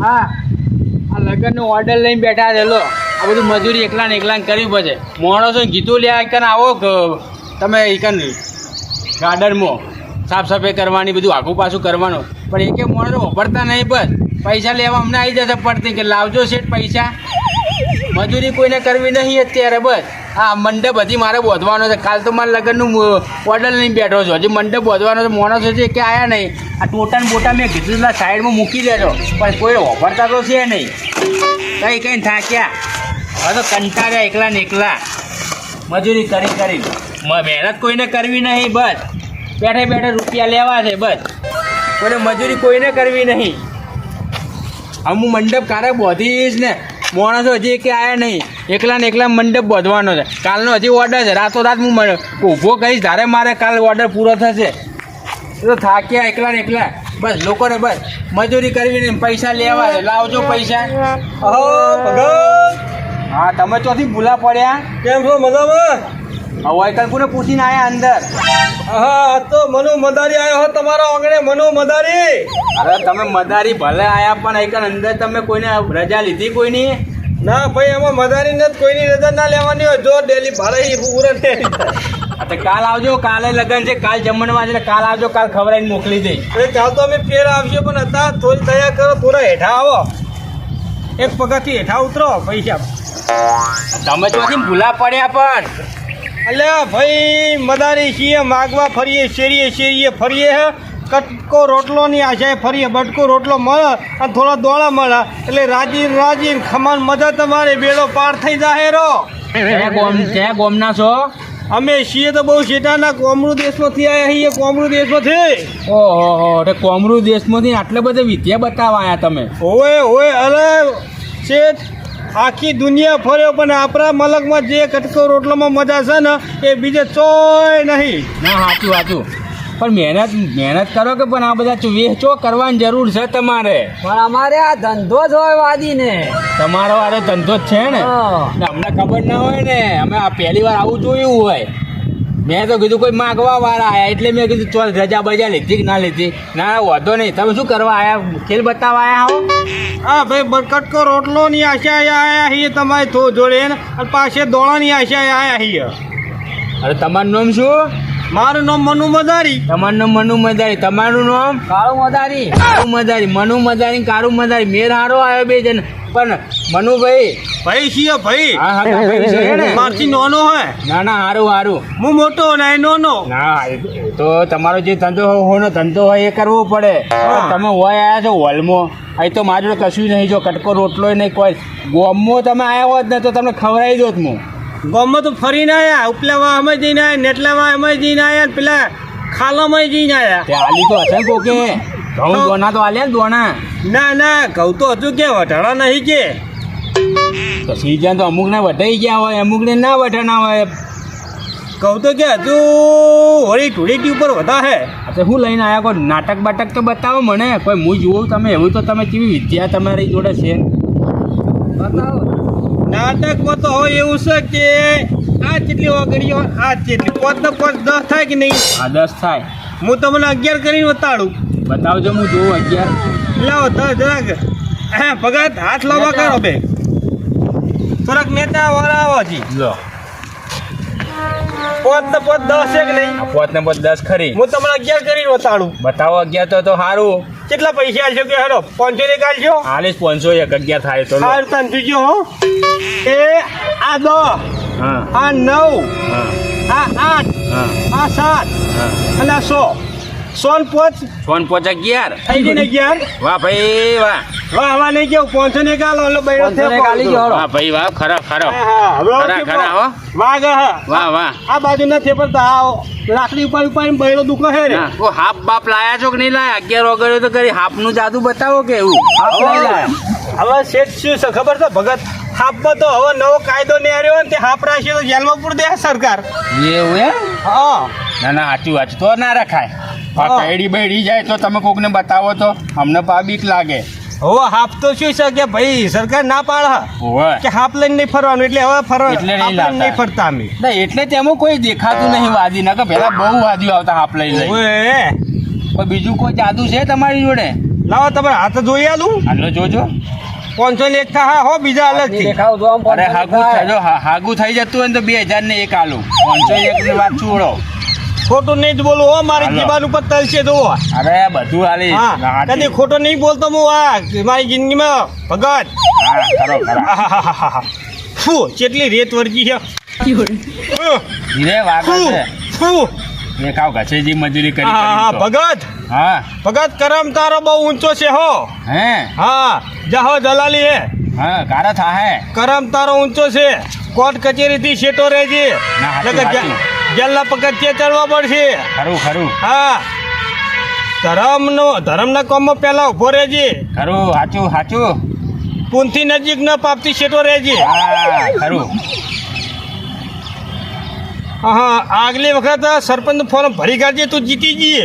હા આ લગ્નનો ઓર્ડર લઈને બેઠા છે લો આ બધું મજૂરી એકલા ને કરવી પડે માણસો ગીતો લે કન આવો તમે કન ગાર્ડનમાં સાફ સફાઈ કરવાની બધું આખું પાછું કરવાનું પણ એકે માણસો વાપરતા નહીં બસ પૈસા લેવા અમને આવી જશે પડતી કે લાવજો શેઠ પૈસા મજૂરી કોઈને કરવી નહીં અત્યારે બસ હા મંડપ હજી મારે બોધવાનો છે કાલ તો મારા લગ્નનું ઓર્ડર લઈને બેઠો છું હજી મંડપ બોધવાનો છે માણસો છે કે આવ્યા નહીં આ ટોટા બોટા મેં કીધું પેલા સાઈડમાં મૂકી દેજો પણ કોઈ વાપરતા તો છે નહીં કઈ થાક્યા હવે તો કંટાળ્યા એકલા ને એકલા મજૂરી કરી મહેનત કોઈને કરવી નહીં બસ બેઠે બેઠે રૂપિયા લેવા છે બસ કોઈને મજૂરી કોઈને કરવી નહીં હું મંડપ કારે બોધીશ ને માણસો હજી કે આવ્યા નહીં એકલા ને એકલા મંડપ બોધવાનો છે કાલનો હજી ઓર્ડર છે રાતોરાત હું ઊભો કહીશ ધારે મારે કાલ ઓર્ડર પૂરો થશે તો થાક્યા એકલા ને એકલા બસ લોકોને બસ મજૂરી કરવી ને પૈસા લેવા છે લાવજો પૈસા હા તમે ચોથી ભૂલા પડ્યા કેમ છો મજામાં? હવે કલ્પુને પૂછીને આવ્યા અંદર હા તો મનુ મદારી આવ્યો હો તમારા આંગણે મનુ મદારી. અરે તમે મદારી ભલે આવ્યા પણ અહીં અંદર તમે કોઈને રજા લીધી કોઈની ના ભાઈ એમાં મદારી ને કોઈની રજા ના લેવાની હોય જો ડેલી ભાડે પૂરે ને તો કાલ આવજો કાલે લગન છે કાલ જમણવા છે કાલ આવજો કાલ ખવડાવીને મોકલી દઈ કાલ તો અમે ફેર આવશે પણ અત્યારે થોડી દયા કરો થોડા હેઠા આવો એક પગથિયે હેઠા ઉતરો પૈસા તમે ચોથી ભૂલા પડ્યા પણ અલ્યા ભાઈ મદારી છીએ માગવા ફરીએ શેરીએ ફરીએ હે કટકો રોટલોની આશાએ ફરીએ બટકો રોટલો મળે અને થોડા દોડા મળે એટલે રાજી ખમાન મજા તમારે બેડો પાર થઈ જાય રો. ક્યાં ગોમના છો? અમે છીએ તો બહુ શેટાના કોમરૂ દેશમાંથી આવ્યા છીએ કોમરૂ દેશમાંથી. ઓહો કોમરૂ દેશમાંથી આટલા બધા વિદ્યા બતાવવા આવ્યા તમે? ઓય અરે શેઠ આખી દુનિયા ફર્યો પણ આપણા મલકમાં જે કટકો રોટલામાં મજા છે ને એ બીજે ચોય નહીં. ના સાચું પણ મહેનત કરો કે પણ આ બધા વેચો કરવાની જરૂર છે તમારે. પણ અમારે આ ધંધો જ હોય વાદીને. તમારો આ ધંધો જ છે ને અમને ખબર ના હોય ને અમે આ પહેલી વાર આવું જોયું હોય મેં તો કીધું કોઈ માગવા વાળા આયા એટલે મેં કીધું ચોલ રજા બજા લીધી કે ના લીધી ના વાંધો નહીં તમે શું કરવા આયા ખેલ બતાવવા આયા હો? હા ભાઈ કટકો રોટલોની આશા આયા છીએ તમારે થો જોડે અને પાછે દોડાની આશા આયા છીએ. અરે તમારું નામ શું? મારું નામ મનુ મદારી. તમારું નામ મનુ મદારી. તમારું નામ? કાળુ મદારી. મનુ મદારી કાળુ મદારી મેર હારો આવ્યો બે જણ પણ મનુભાઈ ભાઈ છીએ ભાઈ. હા ભાઈ છે ને મારથી નાનો હોય. ના હારું હું મોટો ને નાનો. ના તો તમારો જે ધંધો હોય એ કરવો પડે. તમે હોય આવ્યા છો હોલમાં અહીં તો મારું કશું નહીં જો કટકો રોટલો નહીં કોઈ ગોમમાં તમે આવ્યા હોત ને તો તમને ખવડાવી દોત હું. ગામમાં તો ફરીને આવ્યા ઉપલામાં અમે જઈને આવ્યા નેટલામાં અમે જઈને આવ્યા પેલા ખાલામાં જઈને આવ્યા. તે આલી તો હશે કોકે ઘઉં દોના તો આલ્યા ને દોના. ના ઘઉં તો હતું કે વટાણા નહીં કે તો સીઝન તો અમુકને વટાઈ ગયા હોય અમુકને ના વટાણા હોય. કહું તો કે હજુ હોળી ધૂળેટી ઉપર વધા હે. તો શું લઈને આવ્યા કોઈ નાટક બાટક તો બતાવો મને કોઈ હું જોઉં તમે એવું તો તમે કેવી વિદ્યા તમારી જોડે છે બતાવો. નાટકમાં તો હવે એવું છે કે આ જેટલી ઓગળીઓ આ જેટલી 5 ને 5 10 થાય કે નહીં? આ 10 થાય. હું તમને 11 કરીને બતાડું. બતાવજો હું જોઉં 11. લાવો જરાક હા ભગત હાથ લાવવા કરો બે થોડાક નેતા વાળા આવો જી લો 5 ને 5 10 છે કે નહીં? 5 ને 5 10 ખરી. હું તમને 11 કરીને બતાડું. બતાવો 11 તો સારું. કેટલા પૈસા આલશો કે હેડો 500 ને કાલશો? હાલીસ 501 11 થાય તો લો. સારું તાન જોજો હો. એ આ 10 હા આ 9 હા આ 8 હા આ 7 હા અને આ 100 સોન 5 ફોન 11 થઈ ગઈ ને 11. વાહ ભાઈ વાહ. વાહ નહીં કેવું 500 ને કાલો એટલે બૈરો 500 ને કાલી ગયો. વાહ ભાઈ વાહ ખરા હા ખરા હો. વાગ વાહ આ બાજુ નથી પણ આ લાકડી ઉપર બૈરો દુખો હે રે. ઓ હાફ બાપ લાયા છો કે નહીં લાયા 11 વગર તો કરી હાફનું જાદુ બતાવો કે એવું હાફ લઈ લાયા. હવે શેઠ શું છે ખબર છે ભગત હાફમાં તો હવે નવો કાયદો ને આવ્યો ને તે હાફ રાખીએ તો જેલમાં પૂર દે સરકાર. એવું એમ? હા ના સાચું તો ના રખાય. કઈડી બૈડી જાય તો તમે કોકને બતાવો તો અમને બીક લાગે. હવે હાફ તો શું છે કે ભાઈ સરકાર ના પાડે કે હાફ લઈને નહીં ફરવાનું એટલે હવે એટલે નહીં ફરતા અમે. ના એટલે તેમાં કોઈ દેખાતું નહીં વાદી ના કે પેલા બહુ વાદીઓ આવતા હાફ લઈ લઈ. ઓય કોઈ બીજું કોઈ જાદુ છે તમારી જોડે? લાવો તમારે હાથ જોઈ આલું હાલો જોજો 501 થા હો બીજા અલગથી દેખાવ જો આમ અરે હાગું થજો હાગું થઈ જતું હોય ને તો 2000 ને એક આલું 501 ની વાત છોડો ખોટું નહીં જ બોલું હો મારી હાલો. જીબાન ઉપર તલશે તો અરે બધું હાલી હા કદી ખોટો નહીં બોલતો હું મારી જિંદગીમાં ભગત કરો કરો આહાહાહા. ફૂ કેટલી રેત વર્ગી છે ધીરે વાગો ફૂ છે ફૂ એ કાવ ઘસેજી મજૂરી કરી હા કરી તો. ભગત હા ભગત કરમ તારો બહુ ઊંચો છે હો હે હા જાહો દલાલી હે હા કારા થા હે કરમ તારો ઊંચો છે કોર્ટ કચેરીથી શેટો રહેજે ના, હાચું, નકર હાચું. જેલના પગથિયે ચડવા પડશે ખરું ખરું હા ધર્મના કામમાં પહેલા ઉભો રહેજે ખરું સાચું સાચું પૂનથી નજીક ન પાપથી શેટો રહેજે હા ખરું હા આગલી વખત સરપંચ ફોર્મ ભરી કાઢજે તું જીતી જઈએ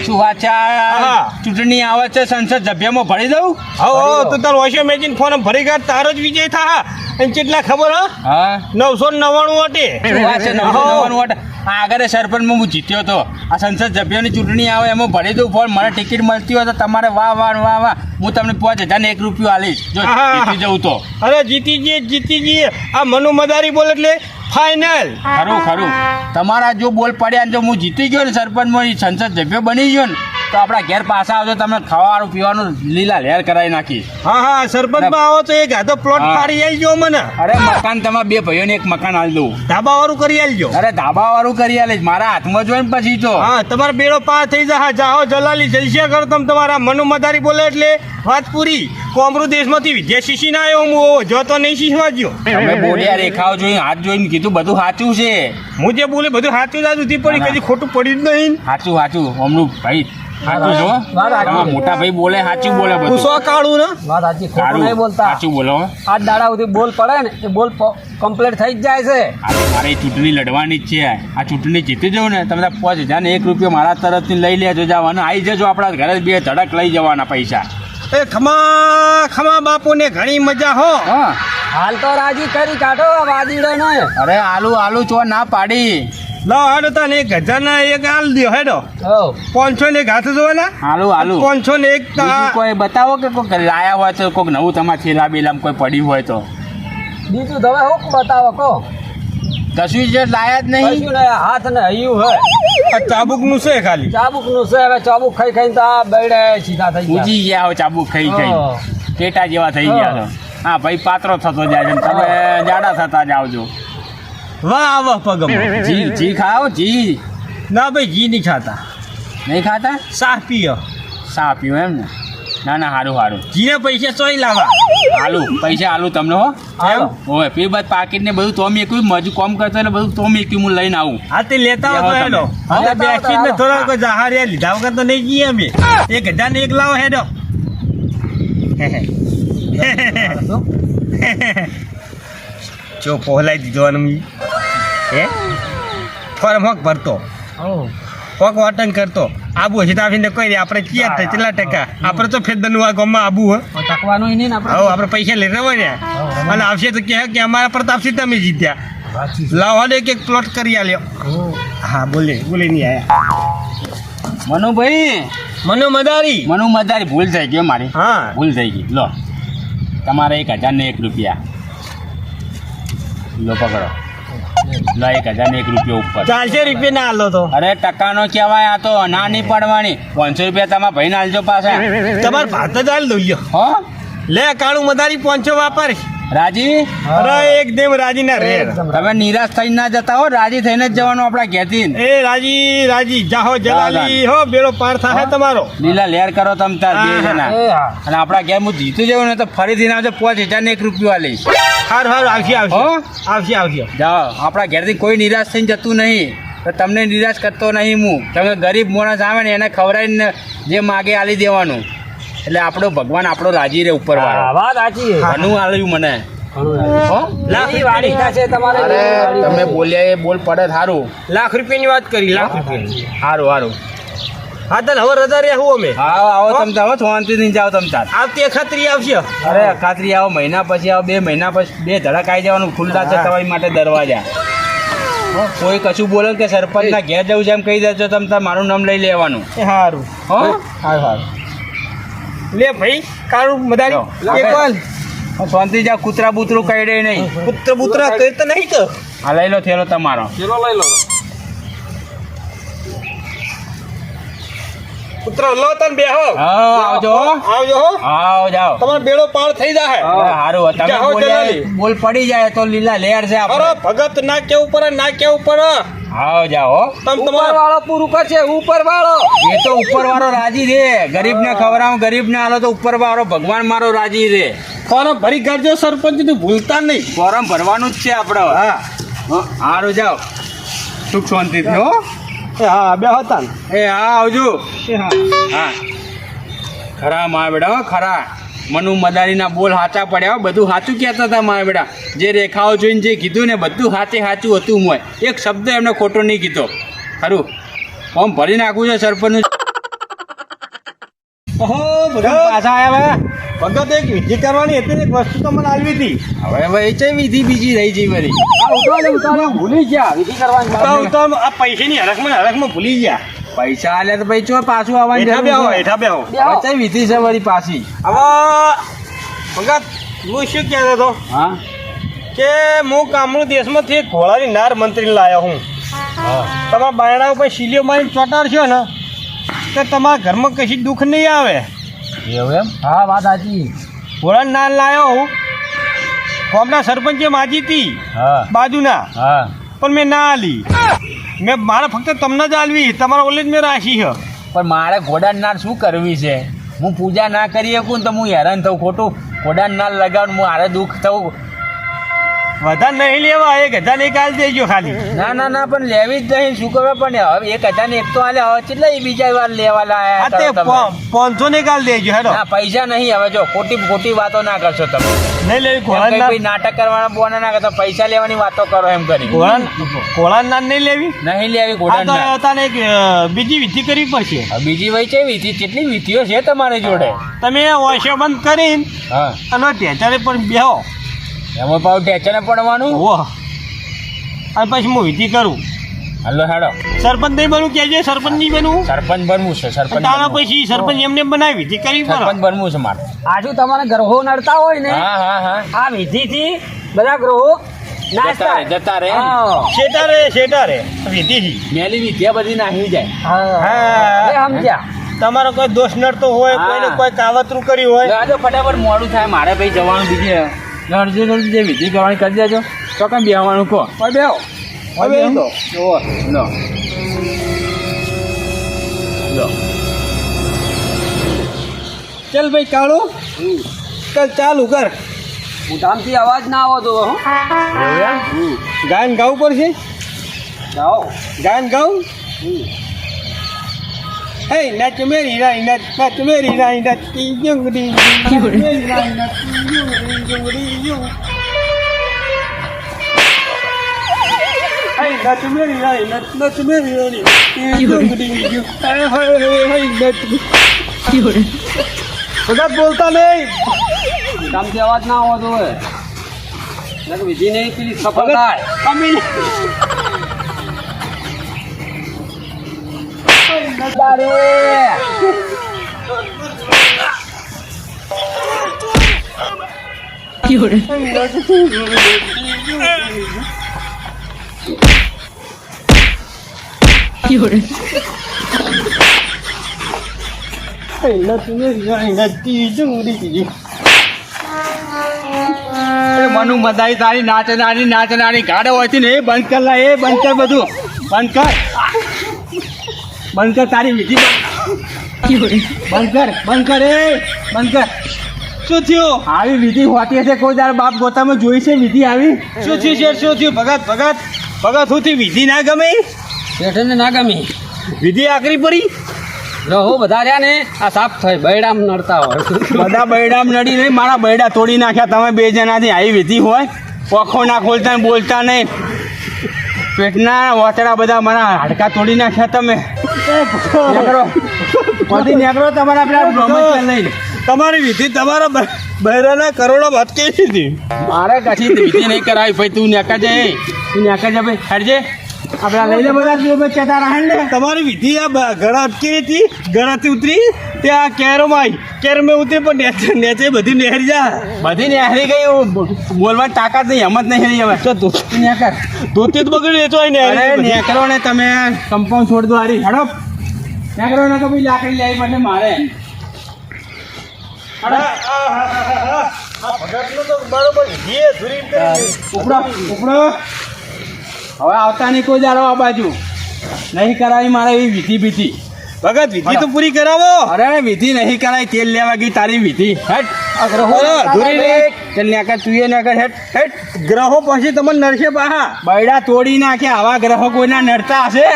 શું વાત છે હા. ચૂંટણી આવે છે સંસદ સભ્યમાં ભરી દઉં હા તું તાર વોશિંગ મશીન ફોર્મ ભરી કાઢ તારો જ વિજય થા અને કેટલા ખબર હા 999 અટે શું વાત છે 999 વોટ આગળ સરપંચમાં હું જીત્યો હતો આ સંસદ સભ્યોની ચૂંટણી આવે એમાં ભરી દઉં ફોર્મ મને ટિકિટ મળતી હોય તો તમારે વાહ વાહ વાહ વાહ હું તમને 5000 ને 1 રૂપિયો આલીશ જો હા. જીતી જવું તો અરે જીતી જઈએ આ મનુ મદારી બોલ એટલે ફાઇનલ ખરું ખરું તમારા જો બોલ પડ્યા ને જો હું જીતી ગયો ને સરપંચમાં ઈ સંસદ સભ્ય બની ગયો ને તો આપણા ઘેર પાછા આવજો તમને ખાવાનું પીવાનું લીલા લહેર કરાવી નાખીશ હા સરપંચમાં આવો તો એક આધો પ્લોટ હા. ફાડી આલજો મને અરે મકાન તમારા બે ભાઈઓને એક મકાન આલી દઉં ધાબા વાળું કરી આલજો અરે ધાબા વાળું કરી આલીશ મારા હાથમાં જોઈને પછી તો હા તમારો બેડો પાર થઈ જા જાઓ જલાલી જલસે કરો તમે તમારા મનુ મદારી બોલે એટલે વાત પૂરી કોમરૂ દેશમાંથી વિદ્યા શીશી ના આવ્યો હું જો તો નહીં શીખવા ગયો તમે બોલ્યા રેખાઓ જોઈને હાથ જોઈને કીધું બધું સાચું છે હું જે બોલે બધું સાચું જ સુધી પડી ના. કદી ખોટું પડ્યું જ નહીં સાચું સાચું અમનું ભાઈ સાચું છો વાત સાચી. તમારા મોટા ભાઈ બોલે સાચું બોલે હું બધું સો કાઢું ને વાત સાચી ખોટું સારું નહીં બોલતા સાચું બોલો હો. આજ દાડા સુધી બોલ પડે ને એ બોલ કમ્પ્લીટ થઈ જ જાય છે મારે એ ચૂંટણી લડવાની જ છે આ ચૂંટણી જીતી જાઉં ને તમે 5000 ને 1 રૂપિયો મારા તરફથી લઈ લેજો જવાના આવી જજો આપણા ઘરે બે ધડક લઈ જવાના પૈસા એ ખમા બાપુને ઘણી મજા હો હા હાલ તો રાજી કરી કાઢો આ વાદીડો ને અરે આલુ ચો ના પાડી લાવ હેડો તને 1000 એક આલ દ્યો હેડો હો 500 ને એક હાથ જોવાના આલુ 500 ને એક બીજું કોઈ બતાવો કે કોઈ લાયા હોય તો કોઈક નવું તમારા થેલા બેલામાં કોઈ પડ્યું હોય તો બીજું તમે શું બતાવો કો કશું જ લાયા જ નહીં કશું ને હાથ ને હૈયું હે આ ચાબુક નું છે ખાલી ચાબુક નું છે હવે ચાબુક ખાઈ ખાઈને તો આ બેડે સીધા થઈ ગયા ઉજી ગયા હોય ચાબુક ખાઈ હા. ખાઈ ટેટા જેવા થઈ ગયા છો હા ભાઈ પાત્રો થતો જાય છે તમે જાડા થતા જાવજો વાહ વાહ પગમ જી ખાઓ જી ના ભાઈ ઘી નહીં ખાતા નહીં ખાતા સાહ પીઓ સા પીવું એમ ને ના સારું ઘીને પૈસા ચોઈ લાવા પૈસા આલુ તમને હો હાલો. હોય ફીર બાદ પાકીટ ને બધું તો મેં મજુ કોમ કરતો એટલે બધું તો મેં હું લઈને આવું હા તે લેતા હો તો લેવો હેડો તમે. હવે લેતા હો તો બેસીને હાલો. થોડા કોઈ જહારિયા લીધા વગર તો નહીં જઈએ અમે 1000 ને એક લાવો હેડો જો પહોલાઈ દીધો અને હે ફોર્મ હક ભરતો કોક વાટન કરતો આબુ હજી તો આવીને કોઈ નહીં આપણે ક્યાં થાય કેટલા ટકા આપણે તો ફેદનું આ ગામમાં આબુ હો ટકવાનું નહીં ને હવે આપણે પૈસા લઈ રહ્યા ને અને આવશે તો કહે કે અમારા પ્રતાપસિંહ તમે જીત્યા આપણે લાવો ને એક પ્લોટ કરી આલ્યો હા બોલે નહીં આયા મનુભાઈ મનો મદારી મનુ મદારી ભૂલ થઈ ગઈ હો મારી હા ભૂલ થઈ ગઈ લો તમારે 1000 ને 1 રૂપિયા લો પકડો લો 1000 ને 1 રૂપિયા ઉપર 400 રૂપિયા ના આલો તો અરે ટકાનો કહેવાય આ તો ના નહીં પડવાની 500 રૂપિયા તમારા ભાઈને આલજો પાછા તમારે ભાત જ આલ દઉં લ્યો હો લે કાળું મદારી 500 વાપર રાજી અરે એકદમ રાજી ના રેર તમે નિરાશ થઈને ના જતા હો રાજી થઈને જ જવાનું આપણા ઘેરથી એ રાજી જાહો જલાલી હો બેડો પાર થાય તમારો લીલા લહેર કરો તમે તાર બે જણા એ હા અને આપણા ઘેર હું જીતું જવું ને તો ફરીથી ના આવજો 5000 ને 1 રૂપિયો આલીશ હાર આવશે હો? આવશે જાઓ આપણા ઘેરથી કોઈ નિરાશ થઈને જતું નહીં તો તમને નિરાશ કરતો નહીં હું તમે ગરીબ માણસ આવે ને એને ખવડાવીને જે માગે આલી દેવાનું એટલે આપણો ભગવાન આપણો રાજી રહે ઉપર હા, વાળો વાત સાચી છે. ઘણું આલ્યું મને હો લાખ એની વાડી થશે તમારે અરે એની વાડી તમે થશે. બોલ્યા એ બોલ પડે સારું લાખ રૂપિયાની વાત કરી લાખ રૂપિયાની સારું હા તને હવે રજા રહ્યા હું અમે આવો આવો તમ તાર શાંતિ નહીં જાઓ તમ તાર આવતી ખતરી આવશે અરે ખાતરી આવો મહિના પછી આવો 2 મહિના પછી 2 ધડક આવી જવાનું ખુલ્લા છે તમારી માટે દરવાજા કોઈ કશું બોલે કે સરપંચના ઘેર જવું છે એમ કહી દેજો તમે તાર મારું નામ લઈ લેવાનું એ સારું હો સારું લે ભાઈ કાળું મદારી લો, એક વાર શાંતિ જા કૂતરા બૂતરું કઈ દે નહીં. પુત્ર કઈ તો નહીં કે આ લઈ લો થેલો તમારો. ચલો લઈ લો. પુત્ર લો તને બેહો હા આવજો હો. આવજો હો આવ જાઓ. તમારો બેડો પાર થઈ જાય હારું તમે જાઓ બોલ્યા જલ્દી. બોલ પડી જાય તો લીલા લેર છે અરે આપણે. ભગત ના કેવું પડે ના કેવું પડે આવ જાઓ હો. તમ ઉપર તમારો વાળો પૂરું કરશે ઉપર વાળો. એ તો ઉપર વાળો રાજી રે. ગરીબ ને ખવડાવો ગરીબ ને આલો તો ઉપર વાળો ભગવાન મારો રાજી રે. ફોરમ ભરી કાઢજો સરપંચ નું ભૂલતા નહીં ફોરમ ભરવાનું જ છે આપણે. હા હારું જાઓ સુખ શાંતિથી હો. હા બે હતા ને એ હા આવજો. હા હા ખરા મારા બેટા હો ખરા. મનુ મદારીના બોલ સાચા પડ્યા હો. બધું સાચું કહેતા હતા મારા બેટા. જે રેખાઓ જોઈને જે કીધું ને બધું સાચું હતું મોય. એક શબ્દ એમને ખોટો નહીં કીધો. ખરું ફોર્મ ભરી નાખવું છે સરપંચનું. ઓહો પાછા આવ્યા ભગત એક વિધિ કરવાની હતી ને એક વસ્તુ તો મને આવી હતી હવે ભાઈ છે વિધિ બીજી રહી જઈ વળી. આ ઉતારો ભૂલી ગયા વિધિ કરવાની. તો આ પૈસાની હરખમાં ભૂલી ગયા પૈસા આલ્યા તો ભાઈ ચો પાછું આવવાની હેઠા બેહો જરૂર છે. હેઠા બેહો હવે છે વિધિ છે વળી પાછી. હવે ભગત હું શું કહેતો હતો હા કે હું કામરૂ દેશમાંથી એક ઘોડાની નાર મંત્રી લાવ્યો હું તમારા બાયણા ઉપર શીલીઓ મારી ચોટાડશો ને તો તમારા ઘરમાં કશી દુઃખ નહીં આવે એવું એમ. હા વાત સાચી. ઘોડાની નાર લાવ્યો હું ગામના સરપંચે માજી હતી હા બાજુના હા પણ મેં ના આલી મેં મારે ફક્ત તમને જ આલવી તમારા ઓલે જ મેં રાખી છે પણ મારે ઘોડાની નાર શું કરવી છે? હું પૂજા ના કરી શકું ને તો હું હેરાન થઉં. ખોટું ઘોડાની નાર લગાવું મારે દુઃખ થવું. વધારે નહીં લેવા 1000 નિકાલ દેજો ખાલી ના ના ના પણ લેવી જ નહીં. શું કરવા પણ હવે 1000 ને એક તો આલે હવે કેટલા બીજા વાર લેવા આ લાયા તે કરો તમે? 500 નિકાલ દેજો હેડો ના પૈસા નહીં. હવે જો ખોટી વાતો ના કરશો તમે. નહીં લેવી એમ કઈ ઘોડાની કોઈ નાટક કરવાના બોના ના કરતો. પૈસા લેવાની વાતો કરો એમ કરી. ઘોડાની નાર નહીં લેવી નહીં લેવી આ ઘોડાની તો નાર. તને એક બીજી વિધિ કરવી પડશે હવે બીજી વહી છે વિધિ. કેટલી વિધિઓ છે તમારી જોડે? તમે ઓશો બંધ કરીને હા અને ટેચારે પણ બેહો એમાં પાછું ટેચને પડવાનું. ઓહ અને પછી હું વિધિ કરું હલો હેડો. સરપંચ નહીં બનવું કહેજે સરપંચ નહીં બનવું સરપંચ બનવું છે. સરપંચ તારા બનવું. પછી સરપંચ એમને બનાવી વિધિ કરવી સરપંચ પડે બનવું છે મારે. આજુ તમારે ગ્રહો નડતા હોય ને હા હા હા આ વિધિથી બધા ગ્રહો નાશ જતા રહે, થાય. જતા રહે. હા. શેટારે વિધિથી મેલી વિદ્યા બધી નાહી જાય. હા. એ સમજ્યા. તમારો કોઈ દોષ નડતો હોય હા. કોઈને કોઈ કાવતરું કર્યું હોય જાજો ફટાફટ મોડું થાય મારે ભાઈ જવાનું બીજે. જલ્દી જે વિધિ કરવાની કરી દેજો. તો કેમ બેહવાનું કહો. પણ બેહો. હવે બેહો. તો જુઓ, લો લો. ચાલ ભાઈ કાળું ચાલ ચાલુ કર મોટામથી અવાજ ના આવો તો હો. ગાયન ગાવું પડશે જાઓ. ગાયન ગાવું હે નચ મેરી રાઈ નચ મેરી રાઈ નચતી જુંગડી મેરી રાઈ નચતી જુંગડી જું હે નચ મેરી રાઈ નચ મેરી રાઈ નચતી જુંગડી જું હે હે નચ બધા બોલતા નહીં મોટામથી અવાજ ના આવો તો હોય. નકર વિધિ નહીં પેલી સફળ થાય. કમી મનુ મદાઈ તારી નાચનારી ગાડો હોય છે ને એ બંધ કર લા. એ બંધ કર બધું. બંધ કર. બંધ કર તારી વિધિ બંધ કર. બંધ કર એ બંધ કર. શું થયું આવી વિધિ હોતી હશે કોઈ તારા બાપ ગોતામાં જોઈ છે વિધિ આવી? શું થયું શેઠ શું થયું ભગત હું વિધિ ના ગમે શેઠને ના ગમી. વિધિ આકરી પડી ગ્રહો બધા રહ્યા ને આ સાફ થાય બૈડામ નડતા હોય. બધા બૈડામ નડી નહીં. મારા બૈડા તોડી નાખ્યા તમે બે જણાથી. આવી વિધિ હોય? પખો ના ખોલતા ને બોલતા નહીં. પેટના વાતડા બધા મારા હાડકા તોડી નાખ્યા તમે. નેકરો બધી નેકરો તમારા પેલા બ્રહ્મચર્ય લઈને. તમારી વિધિ તમારા બહેરાના કરોડો ભટકે છે મારે કશી વિધિ નહીં કરાવી ભાઈ. તું નેકા જાય. તું નેકા જા ભાઈ. હરજે આપણે લઈ લે બધા જો કહેતા રહે ને તમારી વિધિ આ ઘડા અટકી હતી, ઘડાથી ઉતરી ત્યાં કેરોમાં આવી, કેરમાં ઉતરી પણ નેચે નેચે બધી નેહરી જા. બધી ને હારી ગઈ બોલવાની તાકાત નહીં, હિંમત નહીં રહી હવે. તો નેકર ધોતી જ બગડી લેતો હોય અરે ને. નેકરો ને તમે કમ્પાઉન્ડ છોડ દો હારી હડપ નેકરો ને તો ભાઈ લાકડી લેવી માટે મારે ઉપડો ઉપડો હવે આવતા નહીં કોઈ દાડો આ બાજુ નહીં કરાવી મારે એવી વિધિ બીધી ભગત વિધિ તો પૂરી કરાવો. અરે વિધિ નહીં કરાય તેલ લેવા ગઈ તારી વિધિ હેટ ધૂરી રે. તેલ નેકર તું એ નેકર હેટ હેટ ગ્રહો પછી તમને નડશે પાહા. બૈડા તોડી નાખે આવા ગ્રહો કોઈના નડતા હશે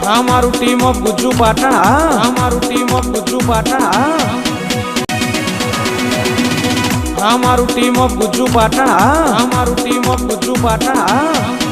હા મારું ટીમ ઓફ ગુજ્જુ પાટણ હા મારું ટીમ ઓફ ગુજ્જુ પાટણ હા મારું ટીમ ઓફ ગુજ્જુ પાટણ હા મારું ટીમ ઓફ ગુજ્જુ પાટણ હા